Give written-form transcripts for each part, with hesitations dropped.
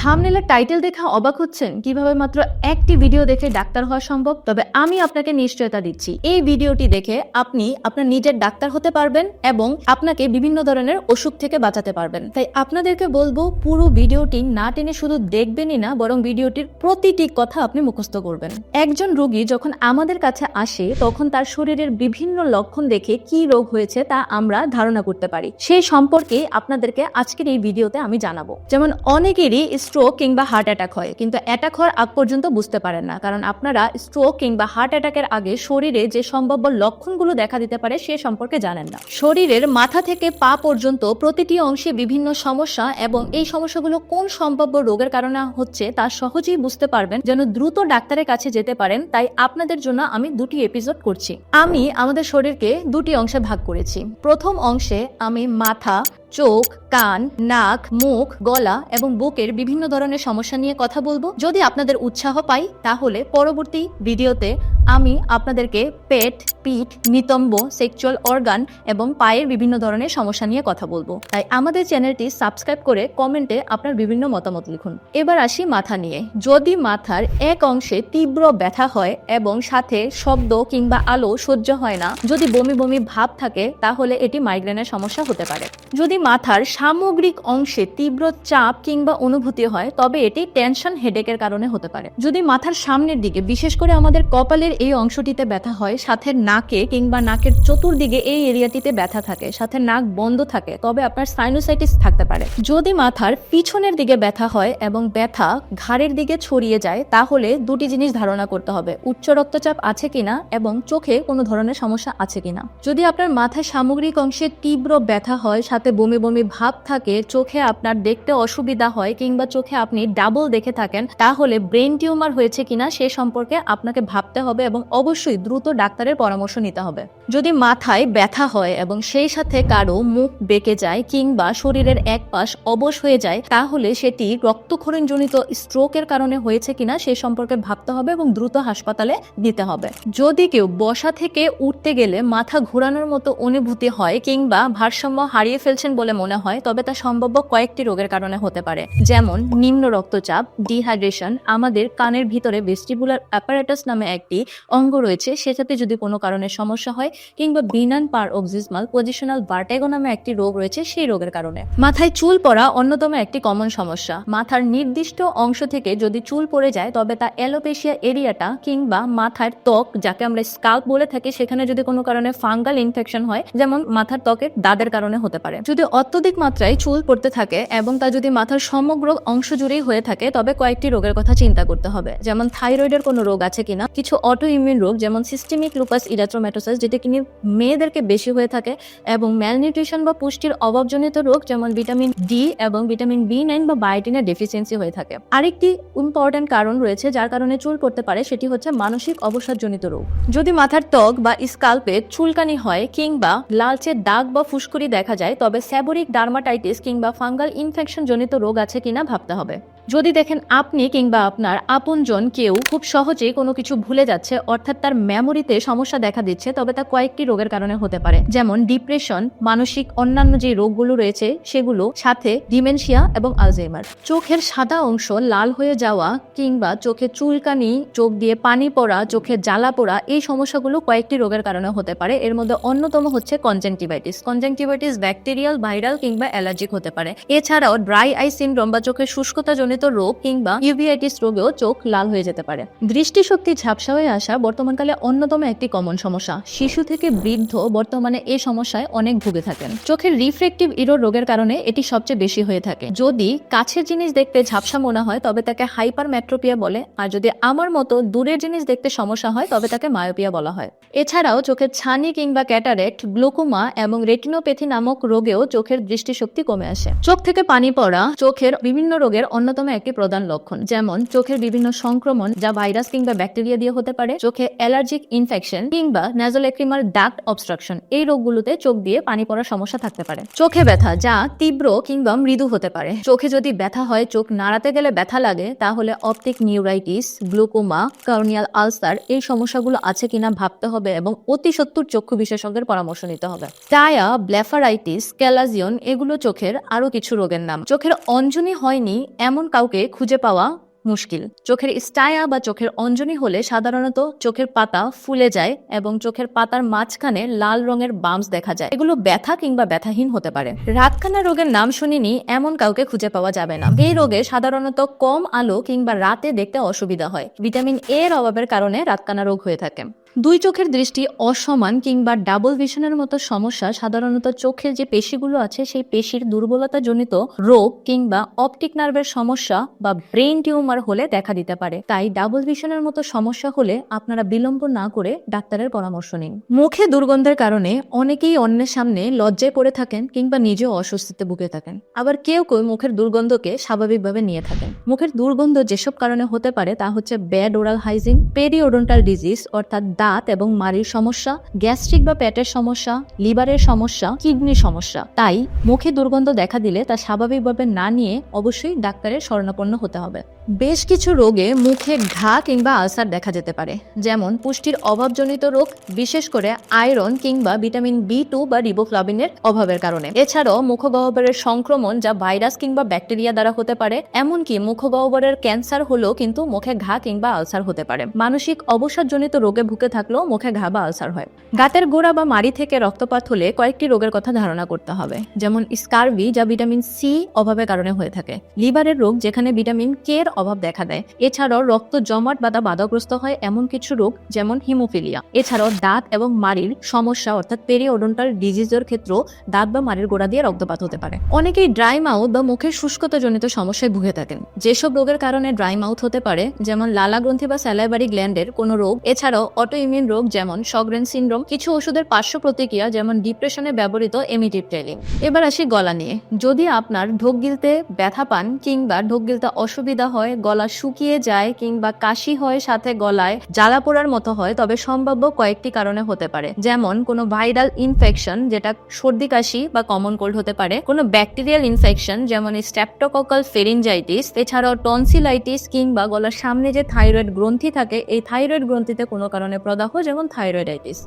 থাম্বনেলের title দেখে অবাক হচ্ছেন কিভাবে মাত্র একটি ভিডিও দেখে ডাক্তার হওয়া সম্ভব? তবে আমি আপনাকে নিশ্চয়তা দিচ্ছি, এই ভিডিওটি দেখে আপনি আপনার নিজের ডাক্তার হতে পারবেন এবং আপনাকে বিভিন্ন ধরনের অসুখ থেকে বাঁচাতে পারবেন। তাই আপনাদেরকে বলবো, পুরো ভিডিওটি না টেনে শুধু দেখবেনই না, বরং ভিডিওটির প্রতিটি কথা আপনি মুখস্থ করবেন। একজন রোগী যখন আমাদের কাছে আসে তখন তার শরীরের বিভিন্ন লক্ষণ দেখে কি রোগ হয়েছে তা আমরা ধারণা করতে পারি। সেই সম্পর্কে আপনাদেরকে আজকের এই ভিডিওতে আমি জানাবো। যেমন অনেকেরই স্ট্রোক কিংবা হার্ট অ্যাটাক হয়, কিন্তু অ্যাটাক হওয়ার আগ পর্যন্ত বুঝতে পারেন না, কারণ আপনারা স্ট্রোক কিংবা হার্ট অ্যাটাকের আগে শরীরে যে সম্ভাব্য লক্ষণগুলো দেখা দিতে পারে সে সম্পর্কে জানেন না। শরীরের মাথা থেকে পা পর্যন্ত প্রতিটি অংশে বিভিন্ন সমস্যা এবং এই সমস্যাগুলো কোন সম্ভাব্য রোগের কারণে হচ্ছে তা সহজেই বুঝতে পারবেন, যেন দ্রুত ডাক্তারের কাছে যেতে পারেন। তাই আপনাদের জন্য আমি দুটি এপিসোড করছি। আমি আমাদের শরীরকে দুটি অংশে ভাগ করেছি। প্রথম অংশে আমি মাথা, চোখ, কান, নাক, মুখ, গলা এবং বুকের বিভিন্ন ধরনের সমস্যা নিয়ে কথা বলবো। যদি আপনাদের উৎসাহ পাই তাহলে পরবর্তী ভিডিওতে আমি আপনাদেরকে পেট, পিঠ, নিতম্ব, সেক্সুয়াল অর্গান এবং পায়ের বিভিন্ন ধরনের সমস্যা নিয়ে কথা বলবো। তাই আমাদের চ্যানেলটি সাবস্ক্রাইব করে কমেন্টে আপনার বিভিন্ন মতামত লিখুন। এবার আসি মাথা নিয়ে। যদি মাথার এক অংশে তীব্র ব্যথা হয় এবং সাথে শব্দ কিংবা আলো সহ্য হয় না, যদি বমি বমি ভাব থাকে, তাহলে এটি মাইগ্রেনের সমস্যা হতে পারে। যদি মাথার সামগ্রিক অংশে তীব্র চাপ কিংবা অনুভূতি হয়, তবে এটি টেনশন হেডেকের কারণে হতে পারে। যদি মাথার সামনের দিকে, বিশেষ করে আমাদের কপালের এই অংশটিতে ব্যথা হয়, সাথে নাকে কিংবা নাকের চতুর্দিকে এই এরিয়াটিতে ব্যথা থাকে, সাথে নাক বন্ধ থাকে, তবে আপনার সাইনোসাইটিস থাকতে পারে। যদি মাথার পিছনের দিকে ব্যথা হয় এবং ব্যথা ঘাড়ের দিকে ছড়িয়ে যায়, তাহলে দুটি জিনিস ধারণা করতে হবে: উচ্চ রক্তচাপ আছে কিনা এবং চোখে কোনো ধরনের সমস্যা আছে কিনা। যদি আপনার মাথার সামগ্রিক অংশে তীব্র ব্যথা হয়, সাথে বমি বমি ভাব থাকে, চোখে আপনার দেখতে অসুবিধা হয় কিংবা চোখে আপনি ডাবল দেখে থাকেন, তাহলে ব্রেন টিউমার হয়েছে কিনা সে সম্পর্কে আপনাকে ভাবতে হবে এবং অবশ্যই দ্রুত ডাক্তারের পরামর্শ নিতে হবে। যদি মাথায় ব্যথা হয় এবং সেই সাথে কারো মুখ বেঁকে যায় কিংবা শরীরের এক পাশ অবশ হয়ে যায়, তাহলে সেটি রক্তক্ষরণজনিত স্ট্রোকের কারণে হয়েছে কিনা সে সম্পর্কে ভাবতে হবে এবং দ্রুত হাসপাতালে দিতে হবে। যদি কেউ বসা থেকে উঠতে গেলে মাথা ঘোরানোর মতো অনুভূতি হয় কিংবা ভারসাম্য হারিয়ে ফেলছেন বলে মনে হয়, তবে তা সম্ভাব্য কয়েকটি রোগের কারণে হতে পারে, যেমন নিম্ন রক্তচাপ, ডিহাইড্রেশন। আমাদের কানের ভিতরে ভেস্টিবুলার অ্যাপারেটাস নামে একটি অঙ্গ রয়েছে, সেটাতে যদি কোনো কারণে সমস্যা হয়, কিংবা বিনান পারঅক্সিসমাল পজিশনাল ভার্টিগো নামে একটি রোগ রয়েছে, সেই রোগের কারণে। মাথায় চুল পড়া অন্যতম একটি কমন সমস্যা। মাথার নির্দিষ্ট অংশ থেকে যদি চুল পড়ে যায়, তবে তা অ্যালোপেশিয়া এরিয়াটা কিংবা মাথার ত্বক, যাকে আমরা স্কাল্প বলে থাকি, সেখানে যদি কোনো কারণে ফাঙ্গাল ইনফেকশন হয়, যেমন মাথার ত্বকের দাদের কারণে হতে পারে। যদি অত্যধিক মাত্রায় চুল পড়তে থাকে এবং তা যদি মাথার সমগ্র অংশ জুড়েই হয়ে থাকে, তবে কয়েকটি রোগের কথা চিন্তা করতে হবে, যেমন থাইরয়েডের কোনো রোগ আছে কিনা, কিছু অটো ইমিউন রোগ যেমন সিস্টেমিক লুপাস ইরিথ্রোমাটোসাস, যেটা কিনা মেয়েদেরকে বেশি হয়ে থাকে, এবং ম্যালনিউট্রিশন বা পুষ্টির অভাবজনিত রোগ যেমন ভিটামিন ডি এবং ভিটামিন B9 বা বায়োটিনের ডেফিসিয়েন্সি হয়ে থাকে। আরেকটি ইম্পর্টেন্ট কারণ রয়েছে যার কারণে চুল পড়তে পারে, সেটি হচ্ছে মানসিক অবসাদজনিত রোগ। যদি মাথার ত্বক বা স্কাল্পে চুলকানি হয় কিংবা লালচে দাগ বা ফুসকুড়ি দেখা যায়, তবে সেবোরিক ডার্মাটাইটিস কিংবা ফাঙ্গাল ইনফেকশন জনিত রোগ আছে কিনা ভাবতে হবে। যদি দেখেন আপনি কিংবা আপনার আপনজন কেউ খুব সহজেই কোনো কিছু ভুলে যাচ্ছে, অর্থাৎ তার মেমোরিতে সমস্যা দেখা দিচ্ছে, তবে তা কয়েকটি রোগের কারণে হতে পারে, যেমন ডিপ্রেশন, মানসিক অন্যান্য যে রোগগুলো রয়েছে সেগুলো, সাথে ডিমেনশিয়া এবং আলজাইমার। চোখের সাদা অংশ লাল হয়ে যাওয়া কিংবা চোখে চুলকানি, চোখ দিয়ে পানি পড়া, চোখে জ্বালা পোড়া, এই সমস্যাগুলো কয়েকটি রোগের কারণে হতে পারে। এর মধ্যে অন্যতম হচ্ছে কনজাংটিভাইটিস। কনজাংটিভাইটিস ব্যাকটেরিয়াল, ভাইরাল কিংবা অ্যালার্জিক হতে পারে। এছাড়াও ড্রাই আই সিনড্রোম বা চোখের শুষ্কতা জনিত রোগ কিংবা ইউভিআইটিস রোগেও চোখ লাল হয়ে যেতে পারে। দৃষ্টিশক্তি ঝাপসা হয়ে আসা বর্তমানকালে অন্যতম একটি কমন সমস্যা। শিশু থেকে বৃদ্ধ বর্তমানে এই সমস্যায় অনেক ভুগে থাকেন। চোখের রিফ্রেক্টিভ ইরোর রোগের কারণে এটি সবচেয়ে বেশি হয়ে থাকে। যদি কাছের জিনিস দেখতে ঝাপসা মনে হয়, তবে তাকে হাইপারমেট্রোপিয়া বলে, আর যদি আমার মতো দূরের জিনিস দেখতে সমস্যা হয়, তবে তাকে মায়োপিয়া বলা হয়। এছাড়াও চোখের ছানি কিংবা ক্যাটারেক্ট, গ্লুকোমা এবং রেটিনোপ্যাথি নামক রোগেও চোখের দৃষ্টিশক্তি কমে আসে। চোখ থেকে পানি পড়া চোখের বিভিন্ন রোগের অন্যতম একটি প্রধান লক্ষণ, যেমন চোখের বিভিন্ন সংক্রমণ যা ভাইরাস কিংবা ব্যাকটেরিয়া দিয়ে হতে পারে, চোখে অ্যালার্জিক ইনফেকশন কিংবা ন্যাজোল্যাক্রিমাল ডাক্ট অবস্ট্রাকশন, এই রোগগুলোতে চোখ দিয়ে পানি পড়ার সমস্যা থাকতে পারে। চোখে ব্যথা যা তীব্র কিংবা মৃদু হতে পারে। চোখে যদি ব্যথা হয়, চোখ নাড়াতে গেলে ব্যথা লাগে, তাহলে optic neuritis, glaucoma, corneal ulcer, এই সমস্যাগুলো আছে কিনা ভাবতে হবে এবং অতি সত্বর চক্ষু বিশেষজ্ঞের পরামর্শ নিতে হবে। টায়া, ব্লেফারাইটিস, ক্যালাজিয়ন, এগুলো চোখের আরো কিছু রোগের নাম। চোখের অঞ্জনি হয়নি এমন কাউকে খুঁজে পাওয়া মুশকিল। চোখের স্টায়া বা চোখের অঞ্জনি হলে সাধারণত চোখের পাতা ফুলে যায় এবং চোখের পাতার মাঝখানে লাল রঙের বাম্পস দেখা যায়। এগুলো ব্যথা কিংবা ব্যথাহীন হতে পারে। রাতকানা রোগের নাম শুনিনি এমন কাউকে খুঁজে পাওয়া যাবে না। এই রোগে সাধারণত কম আলো কিংবা রাতে দেখতে অসুবিধা হয়। ভিটামিন এ এর অভাবের কারণে রাতকানা রোগ হয়ে থাকে। দুই চোখের দৃষ্টি অসমান কিংবা ডাবল ভিশনের মতো সমস্যা সাধারণত চোখের যে পেশিগুলো আছে সেই পেশির দুর্বলতাজনিত রোগ কিংবা অপটিক নার্ভের সমস্যা বা ব্রেন টিউমার হলে দেখা দিতে পারে। তাই ডাবল ভিশনের মতো সমস্যা হলে আপনারা বিলম্ব না করে ডাক্তারের পরামর্শ নিন। মুখে দুর্গন্ধের কারণে অনেকেই অন্যের সামনে লজ্জায় পড়ে থাকেন কিংবা নিজেও অস্বস্তিতে ভুগে থাকেন। আবার কেউ কেউ মুখের দুর্গন্ধকে স্বাভাবিকভাবে নিয়ে থাকেন। মুখের দুর্গন্ধ যেসব কারণে হতে পারে তা হচ্ছে bad oral hygiene, periodontal disease অর্থাৎ দাঁত এবং মাড়ির সমস্যা, গ্যাস্ট্রিক বা পেটের সমস্যা, লিভারের সমস্যা, কিডনির সমস্যা। তাই মুখে দুর্গন্ধ দেখা দিলে তা স্বাভাবিকভাবে না নিয়ে অবশ্যই ডাক্তারের শরণাপন্ন হতে হবে। বেশ কিছু রোগে মুখে ঘা কিংবা আলসার দেখা যেতে পারে, যেমন পুষ্টির অভাবজনিত রোগ, বিশেষ করে আয়রন কিংবা ভিটামিন বি2 বা রিবোফ্লাভিনের অভাবের কারণে। এছাড়াও মুখগহ্বরের সংক্রমণ যা ভাইরাস কিংবা ব্যাকটেরিয়া দ্বারা হতে পারে, এমনকি মুখগহ্বরের ক্যান্সার হলেও কিন্তু মুখে ঘা কিংবা আলসার হতে পারে। মানসিক অবসাদজনিত রোগে ভুগে থাকলেও মুখে ঘা বা আলসার হয়। দাঁতের গোড়া বা মাড়ি থেকে রক্তপাত হলে কয়েকটি রোগের কথা ধারণা করতে হবে, যেমন স্কারভি যা ভিটামিন সি অভাবের কারণে হয়ে থাকে, লিভারের রোগ যেখানে ভিটামিন কে এর অভাব দেখা দেয়। এছাড়াও রক্ত জমাট বাঁধা বাধাগ্রস্ত হয় এমন কিছু রোগ যেমন হিমোফিলিয়া। এছাড়াও দাঁত এবং মাড়ির সমস্যা অর্থাৎ পেরিওডন্টাল ডিজিজের ক্ষেত্রেও দাঁত বা মাড়ির গোড়া দিয়ে রক্তপাত হতে পারে। অনেকেই ড্রাই মাউথ বা মুখের শুষ্কতাজনিত সমস্যায় ভুগে থাকেন। যেসব রোগের কারণে ড্রাই মাউথ হতে পারে, যেমন লালা গ্রন্থি বা স্যালাইভারি গ্ল্যান্ডের কোনো রোগ, এছাড়াও অটো ইমিউন রোগ যেমন শগ্রেন সিনড্রোম, কিছু ওষুধের পার্শ্ব প্রতিক্রিয়া যেমন ডিপ্রেশনে ব্যবহৃত এমিটিভ টেলিং। এবার আসি গলা নিয়ে। যদি আপনার ঢোক গিলতে ব্যথা পান কিংবা ঢোক গিলতে অসুবিধা হয়, গলা শুকিয়ে যায় কিংবা কাশি হয়, সাথে গলায় জ্বালা পোড়ার মতো হয়, তবে সম্ভাব্য কয়েকটি কারণে হতে পারে, যেমন কোনো ভাইরাল ইনফেকশন যেটা সর্দি কাশি বা কমন কোল্ড হতে পারে, কোনো ব্যাকটেরিয়াল ইনফেকশন যেমন স্ট্রেপ্টোককাল ফেরিনজাইটিস, এছাড়াও টনসিলাইটিস কিংবা গলার সামনে যে থাইরয়েড গ্রন্থি থাকে এই থাইরয়েড গ্রন্থিতে কোনো কারণে প্রদাহ যেমন থাইরয়েডাইটিস।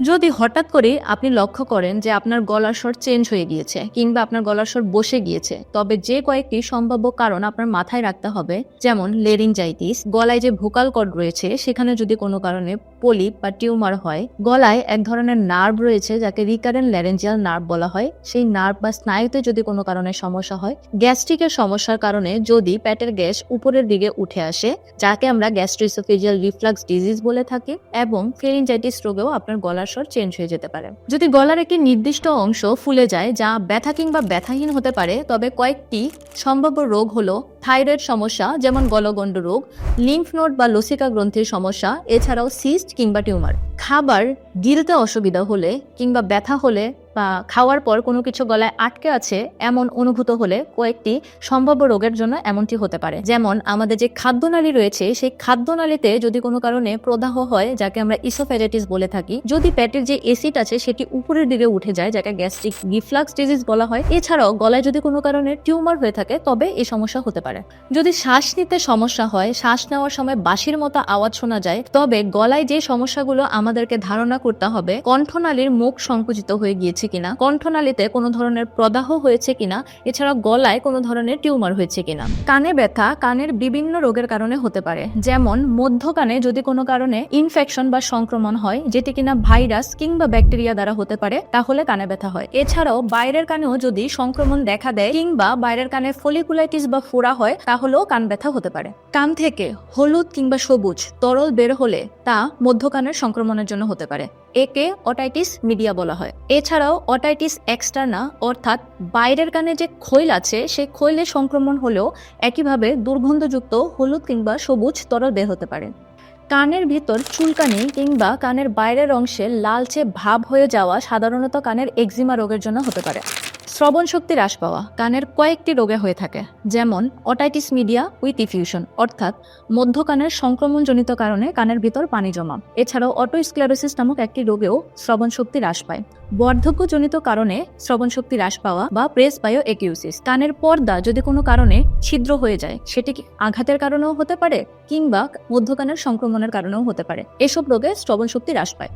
যদি হঠাৎ করে আপনি লক্ষ্য করেন যে আপনার গলার স্বর চেঞ্জ হয়ে গিয়েছে কিংবা আপনার গলার স্বর বসে গিয়েছে, তবে যে কয়েকটি সম্ভাব্য কারণ আপনার মাথায় রাখতে হবে, যেমন লেরিনজাইটিস, গলায় যে ভোকাল কর্ড রয়েছে সেখানে যদি কোনো কারণে পলিপ বা টিউমার হয়, গলায় এক ধরনের নার্ভ রয়েছে যাকে রিকারেন্ট ল্যারেঞ্জিয়াল নার্ভ বলা হয়, সেই নার্ভ বা স্নায়ুতে যদি কোনো কারণে সমস্যা হয়, গ্যাস্ট্রিকের সমস্যার কারণে যদি পেটের গ্যাস উপরের দিকে উঠে আসে যাকে আমরা গ্যাস্ট্রোইসোফেজিয়াল রিফ্লাক্স ডিজিজ বলে থাকি, এবং ফেরিনজাইটিস রোগেও আপনার গলার স্বর চেঞ্জ হয়ে যেতে পারে। যদি গলার একটি নির্দিষ্ট অংশ ফুলে যায় যা ব্যথা কিংবা ব্যথাহীন হতে পারে, তবে কয়েকটি সম্ভাব্য রোগ হলো থাইরয়েড সমস্যা যেমন গলগণ্ড রোগ, লিম্ফ নোড বা লসিকা গ্রন্থির সমস্যা, এছাড়াও সিস্ট কিংবা টিউমার। খাবার গিলতে অসুবিধা হলে কিংবা ব্যথা হলে বা খাওয়ার পর কোনো কিছু গলায় আটকে আছে এমন অনুভূত হলে কয়েকটি সম্ভাব্য রোগের জন্য এমনটি হতে পারে, যেমন আমাদের যে খাদ্যনালী রয়েছে সেই খাদ্যনালীতে যদি কোনো কারণে প্রদাহ হয় যাকে আমরা ইসোফেজাইটিস বলে থাকি, যদি পেটের যে অ্যাসিড আছে সেটি উপরের দিকে উঠে যায় যাকে গ্যাস্ট্রিক রিফ্লাক্স ডিজিজ বলা হয়, এছাড়াও গলায় যদি কোনো কারণে টিউমার হয়ে থাকে তবে এই সমস্যা হতে পারে। যদি শ্বাস নিতে সমস্যা হয়, শ্বাস নেওয়ার সময় বাঁশির মতো আওয়াজ শোনা যায়, তবে গলায় যে সমস্যাগুলো আমাদেরকে ধারণা করতে হবে, কণ্ঠনালীর মুখ সংকুচিত হয়ে গিয়েছে কিনা, কণ্ঠনালীতে কোনো ধরনের প্রদাহ হয়েছে কিনা, এছাড়া গলায় কোনো ধরনের টিউমার হয়েছে কিনা। কানে ব্যথা কানের বিভিন্ন রোগের কারণে হতে পারে, যেমন মধ্য কানে যদি কোনো কারণে ইনফেকশন বা সংক্রমণ হয় যেটি কিনা ভাইরাস কিংবা ব্যাকটেরিয়া দ্বারা হতে পারে, তাহলে কানে ব্যথা হয়। এছাড়াও বাইরের কানেও যদি সংক্রমণ দেখা দেয় কিংবা বাইরের কানে ফলিকুলাইটিস বা ফোড়া হয় তাহলেও কান ব্যথা হতে পারে। কান থেকে হলুদ কিংবা সবুজ তরল বের হলে তা মধ্য কানের সংক্রমণের জন্য হতে পারে, একে অটাইটিস মিডিয়া বলা হয়। এছাড়াও অটাইটিস এক্সটার্না অর্থাৎ বাইরের কানে যে খৈল আছে সেই খৈলে সংক্রমণ হলেও একইভাবে দুর্গন্ধযুক্ত হলুদ কিংবা সবুজ তরল বের হতে পারে। কানের ভিতর চুলকানি কিংবা কানের বাইরের অংশে লালচে ভাব হয়ে যাওয়া সাধারণত কানের এক্সিমা রোগের জন্য হতে পারে। শ্রবণ শক্তি হ্রাস পাওয়া কানের কয়েকটি রোগে হয়ে থাকে, যেমন অটাইটিস মিডিয়া উইথ ইফিউশন অর্থাৎ মধ্য কানের সংক্রমণজনিত কারণে কানের ভিতর পানি জমা। এছাড়াও অটোস্ক্লেরোসিস নামক একটি রোগেও শ্রবণ শক্তি হ্রাস পায়। বার্ধক্যজনিত কারণে শ্রবণ শক্তি হ্রাস পাওয়া বা প্রেসবায়ো একিউসিস, কানের পর্দা যদি কোনো কারণে ছিদ্র হয়ে যায় সেটি আঘাতের কারণেও হতে পারে কিংবা মধ্যকানের সংক্রমণের কারণেও হতে পারে, এসব রোগে শ্রবণ শক্তি হ্রাস পায়।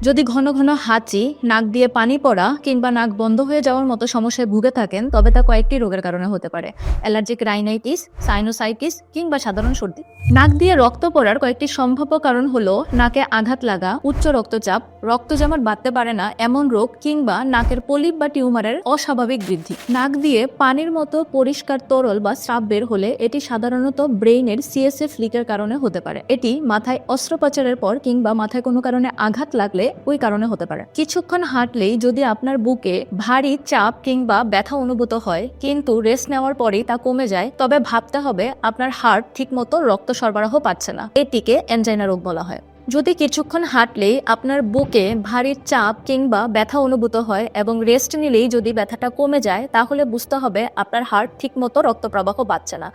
যদি ঘন ঘন হাঁচি, নাক দিয়ে পানি পড়া কিংবা নাক বন্ধ হয়ে যাওয়ার মতো সমস্যায় ভুগে থাকেন, তবে তা কয়েকটি রোগের কারণে হতে পারে। অ্যালার্জিক রাইনাইটিস, সাইনোসাইটিস কিংবা সাধারণ সর্দি। নাক দিয়ে রক্ত পড়ার কয়েকটি সম্ভাব্য কারণ হলো নাকে আঘাত লাগা, উচ্চ রক্তচাপ, রক্ত জমাট বাঁধতে পারে না এমন রোগ কিংবা নাকের পলিপ বা টিউমারের অস্বাভাবিক বৃদ্ধি। নাক দিয়ে পানির মতো পরিষ্কার তরল বা স্রাব বের হলে এটি সাধারণত ব্রেইনের সিএসএফ লিকের কারণে হতে পারে। এটি মাথায় অস্ত্রোপচারের পর কিংবা মাথায় কোনো কারণে আঘাত লাগলে ওই কারণে হতে পারে। কিছুক্ষণ হাঁটলেই যদি আপনার বুকে ভারী চাপ কিংবা ব্যথা অনুভূত হয় কিন্তু রেস্ট নেওয়ার পরেই তা কমে যায়, তবে ভাবতে হবে আপনার হার্ট ঠিকমতো রক্ত সরবরাহ পাচ্ছে না। এটিকে অ্যানজাইনা রোগ বলা হয়। যদি কিছুক্ষণ হাঁটলেই আপনার বুকে ভারী চাপ কিংবা ব্যথা অনুভূত হয় এবং রেস্ট নিলেই যদি ব্যথাটা কমে যায়, তাহলে বুঝতে হবে আপনার হার্ট ঠিকমতো রক্ত প্রবাহ পাচ্ছে না।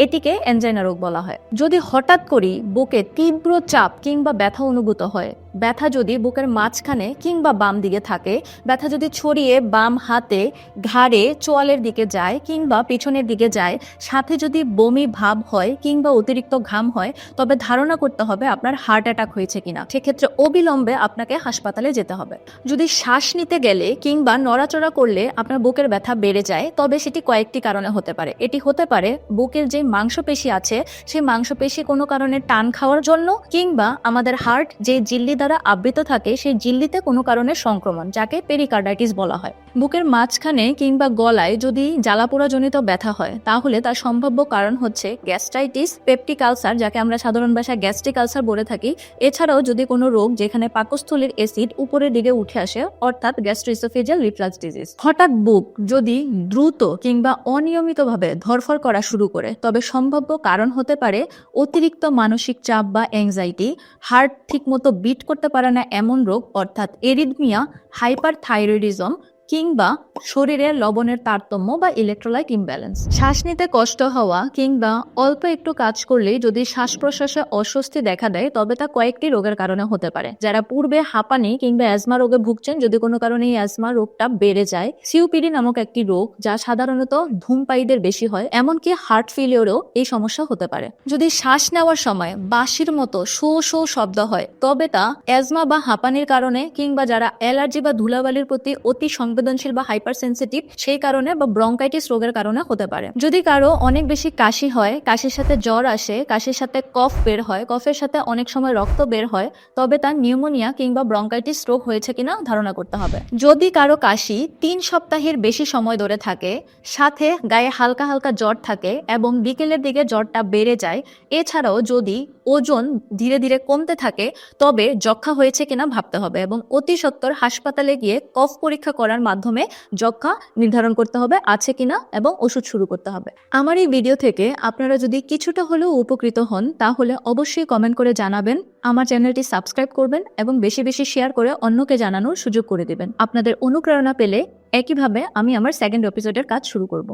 এটিকে অ্যানজাইনা রোগ বলা হয়। যদি হঠাৎ করেই বুকে তীব্র চাপ কিংবা ব্যথা অনুভূত হয়, ব্যথা যদি বুকের মাঝখানে কিংবা বাম দিকে থাকে, ব্যথা যদি ছড়িয়ে বাম হাতে, ঘাড়ে, চোয়ালের দিকে যায় কিংবা পিছনের দিকে যায়, সাথে যদি বমি ভাব হয় কিংবা অতিরিক্ত ঘাম হয়, তবে ধারণা করতে হবে আপনার হার্ট অ্যাটাক হয়েছে কিনা। সেক্ষেত্রে অবিলম্বে আপনাকে হাসপাতালে যেতে হবে। যদি শ্বাস নিতে গেলে কিংবা নড়াচড়া করলে আপনার বুকের ব্যথা বেড়ে যায়, তবে সেটি কয়েকটি কারণে হতে পারে। এটি হতে পারে বুকের যে মাংসপেশি আছে সেই মাংসপেশি কোনো কারণে টান খাওয়ার জন্য, কিংবা আমাদের হার্ট যে ঝিল্লি দ্বারা আবৃত থাকে সেই ঝিল্লিতে কোনো কারণে সংক্রমণ, যাকে পেরিকার্ডাইটিস বলা হয়। বুকের মাঝখানে কিংবা গলায় যদি জ্বালাপোড়াজনিত ব্যথা হয়, তাহলে তার সম্ভাব্য কারণ হচ্ছে গ্যাস্ট্রাইটিস, পেপটিক আলসার, যাকে আমরা সাধারণ ভাষায় গ্যাস্ট্রিক আলসার বলে থাকি। এছাড়াও যদি কোনো রোগ যেখানে পাকস্থলীর অ্যাসিড উপরের দিকে উঠে আসে, অর্থাৎ গ্যাস্ট্রোইসোফেজিয়াল রিফ্লাক্স ডিজিজ। হঠাৎ বুক যদি দ্রুত কিংবা অনিয়মিতভাবে ধরফর করা শুরু করে, তবে সম্ভাব্য কারণ হতে পারে অতিরিক্ত মানসিক চাপ বা অ্যাংজাইটি, হার্ট ঠিকমতো বিট করতে পারে না এমন রোগ অর্থাৎ এরিথমিয়া, হাইপারথাইরয়েডিজম কিংবা শরীরের লবণের তারতম্য বা ইলেকট্রোলাইট ইমব্যালেন্স। শ্বাস নিতে কষ্ট হওয়া কিংবা অল্প একটু কাজ করলেই যদি শ্বাস প্রশ্বাসে অস্বস্তি দেখা দেয়, তবে তা কয়েকটি রোগের কারণে হতে পারে। যারা পূর্বে হাঁপানি কিংবা অ্যাজমা রোগে ভুগছেন, যদি কোনো কারণে এই অ্যাজমা রোগটা বেড়ে যায়, সিওপিডি নামক একটি রোগ যা সাধারণত ধূমপায়ীদের বেশি হয়, এমনকি হার্ট ফেলিওরেও এই সমস্যা হতে পারে। যদি শ্বাস নেওয়ার সময় বাঁশির মতো শো শো শব্দ হয়, তবে তা অ্যাজমা বা হাঁপানির কারণে, কিংবা যারা অ্যালার্জি বা ধুলাবালির প্রতি অতি সংবেদনশীল বা হাইপার সেন্সিটিভ সেই কারণে বা ব্রঙ্কাইটিস রোগের কারণে হতে পারে। যদি কারো অনেক বেশি কাশি হয়, কাশির সাথে জ্বর আসে, কাশির সাথে কফ বের হয়, কফের সাথে অনেক সময় রক্ত বের হয়, তবে তার নিউমোনিয়া কিংবা ব্রঙ্কাইটিস রোগ হয়েছে কিনা ধারণা করতে হবে। যদি কারো কাশি 3 সপ্তাহের বেশি সময় ধরে থাকে, সাথে গায়ে হালকা হালকা জ্বর থাকে এবং বিকেলের দিকে জ্বরটা বেড়ে যায়, এছাড়াও যদি ওজন ধীরে ধীরে কমতে থাকে, তবে যক্ষা হয়েছে কিনা ভাবতে হবে এবং অতি সত্বর হাসপাতালে গিয়ে কফ পরীক্ষা করার মাধ্যমে যক্ষা নির্ধারণ করতে হবে আছে কিনা এবং ওষুধ শুরু করতে হবে। আমার এই ভিডিও থেকে আপনারা যদি কিছুটা হলেও উপকৃত হন, তাহলে অবশ্যই কমেন্ট করে জানাবেন, আমার চ্যানেলটি সাবস্ক্রাইব করবেন এবং বেশি বেশি শেয়ার করে অন্যকে জানানোর সুযোগ করে দিবেন। আপনাদের অনুপ্রেরণা পেলে একইভাবে আমি আমার সেকেন্ড এপিসোডের কাজ শুরু করব।